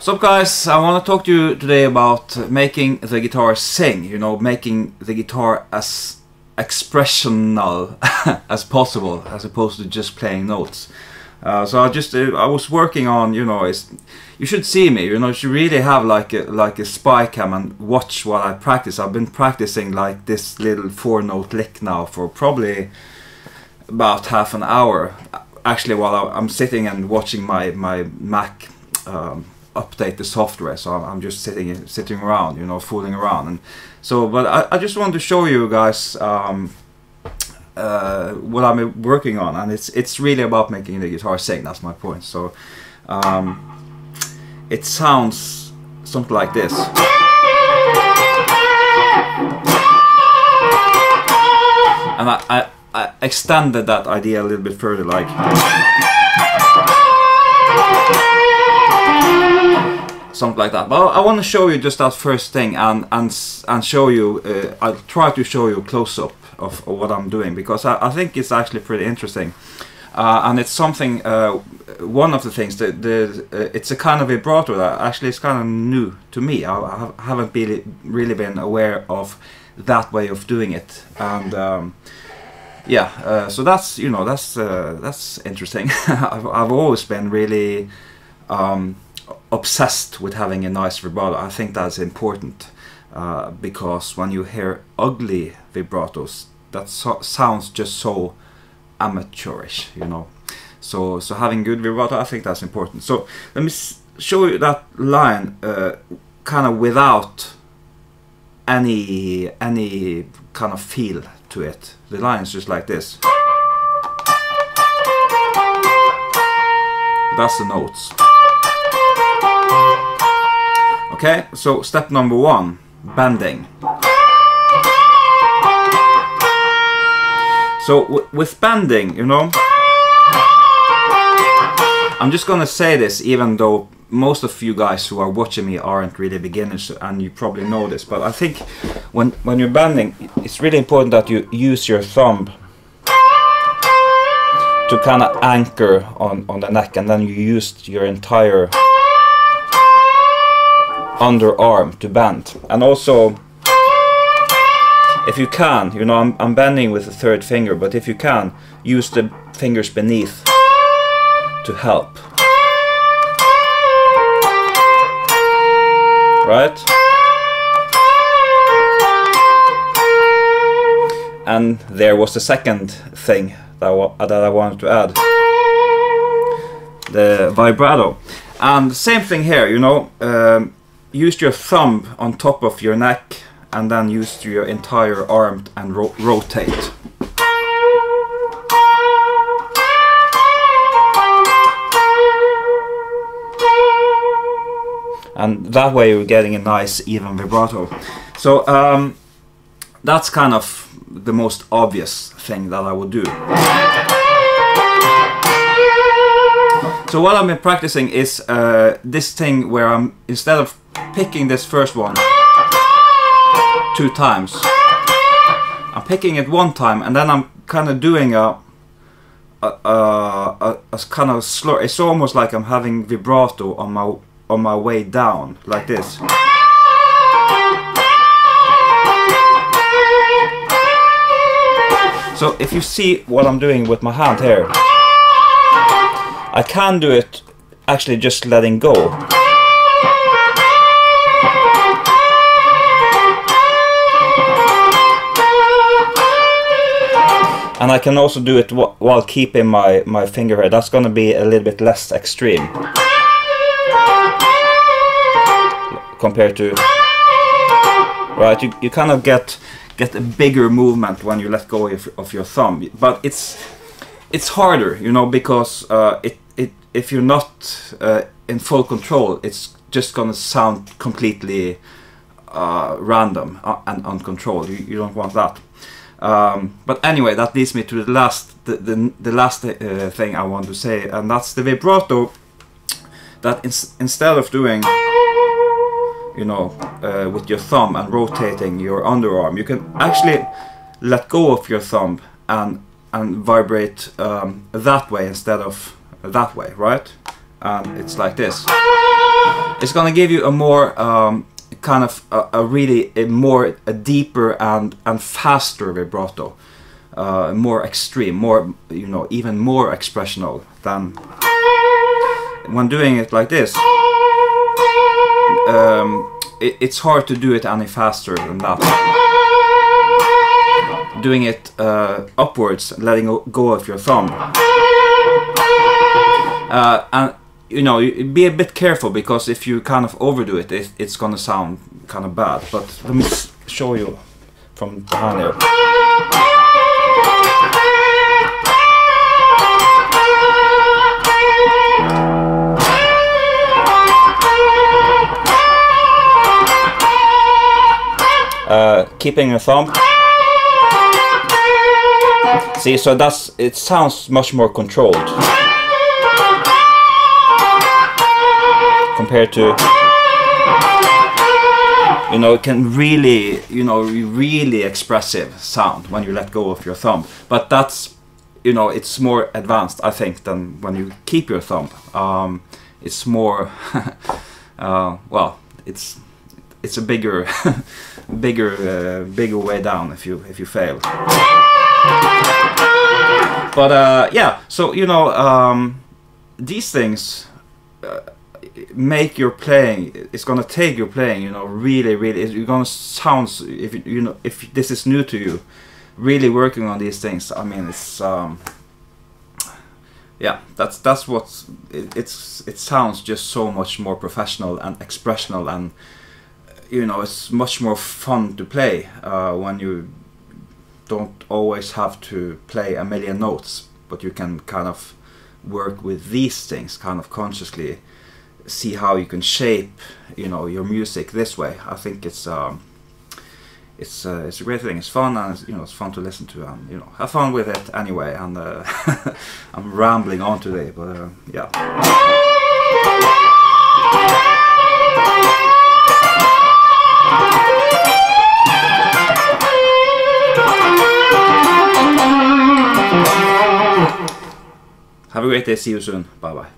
So guys, I want to talk to you today about making the guitar sing, you know, making the guitar as expressional as possible, as opposed to just playing notes. So I was working on, you know, you should see me, you know, you should really have like a spy cam and watch while I practice. I've been practicing like this little 4-note lick now for probably about half an hour, actually, while I'm sitting and watching my Mac update the software. So I'm just sitting around, you know, fooling around. And so, but I just want to show you guys what I'm working on, and it's really about making the guitar sing. That's my point. So it sounds something like this. And I extended that idea a little bit further, like something like that. But I want to show you just that first thing and show you. I'll try to show you a close-up of what I'm doing, because I think it's actually pretty interesting, and it's something. One of the things that it's a kind of vibrato that actually is kind of new to me. I haven't really been aware of that way of doing it, and yeah. So that's, you know, that's interesting. I've always been really obsessed with having a nice vibrato. I think that's important, because when you hear ugly vibratos, that sounds just so amateurish, you know. So having good vibrato, I think that's important. So let me show you that line kind of without any kind of feel to it. The line is just like this. That's the notes. Okay, so step number 1, bending. So with bending, you know, I'm just gonna say this, even though most of you guys who are watching me aren't really beginners, and you probably know this, but I think when you're bending, it's really important that you use your thumb to kind of anchor on the neck, and then you use your entire underarm to bend. And also, if you can, you know, I'm bending with the 3rd finger, but if you can, use the fingers beneath to help. Right? And there was the second thing that I wanted to add. The vibrato. And same thing here, you know, use your thumb on top of your neck, and then use your entire arm and rotate. And that way you're getting a nice even vibrato. So that's kind of the most obvious thing that I would do. So what I've been practicing is this thing where I'm, instead of picking this first one 2 times, I'm picking it 1 time, and then I'm kind of doing a kind of slur. It's almost like I'm having vibrato on my way down, like this. So if you see what I'm doing with my hand here, I can do it actually just letting go. And I can also do it while keeping my finger here. That's gonna be a little bit less extreme compared to, right? You kind of get a bigger movement when you let go of your thumb, but it's harder, you know, because if you're not in full control, it's just gonna sound completely random and uncontrolled. You don't want that. But anyway, that leads me to the last thing I want to say, and that's the vibrato. That instead of doing, you know, with your thumb and rotating your underarm, you can actually let go of your thumb and vibrate that way instead of that way, right? And it's like this. It's gonna give you a more kind of a deeper and faster vibrato, more extreme, more, you know, even more expressional than when doing it like this. It's hard to do it any faster than that. Doing it upwards, letting go of your thumb, and you know, be a bit careful, because if you kind of overdo it, it's gonna sound kind of bad. But let me show you from behind here. Keeping your thumb. See, so it sounds much more controlled compared to, you know, it can really, you know, really expressive sound when you let go of your thumb. But that's, you know, it's more advanced, I think, than when you keep your thumb. It's more, well, it's a bigger, bigger way down if you fail. But yeah, so you know, these things make your playing. It's gonna take your playing, you know, really, you're gonna sound, if you know, if this is new to you, really working on these things. I mean, it's yeah, that's what it sounds just so much more professional and expressional, and you know, it's much more fun to play when you don't always have to play a million notes, but you can kind of work with these things, kind of consciously see how you can shape, you know, your music this way. I think it's a great thing. It's fun, and it's, you know, it's fun to listen to, and you know, have fun with it anyway. And I'm rambling on today, but yeah. Have a great day. See you soon. Bye bye.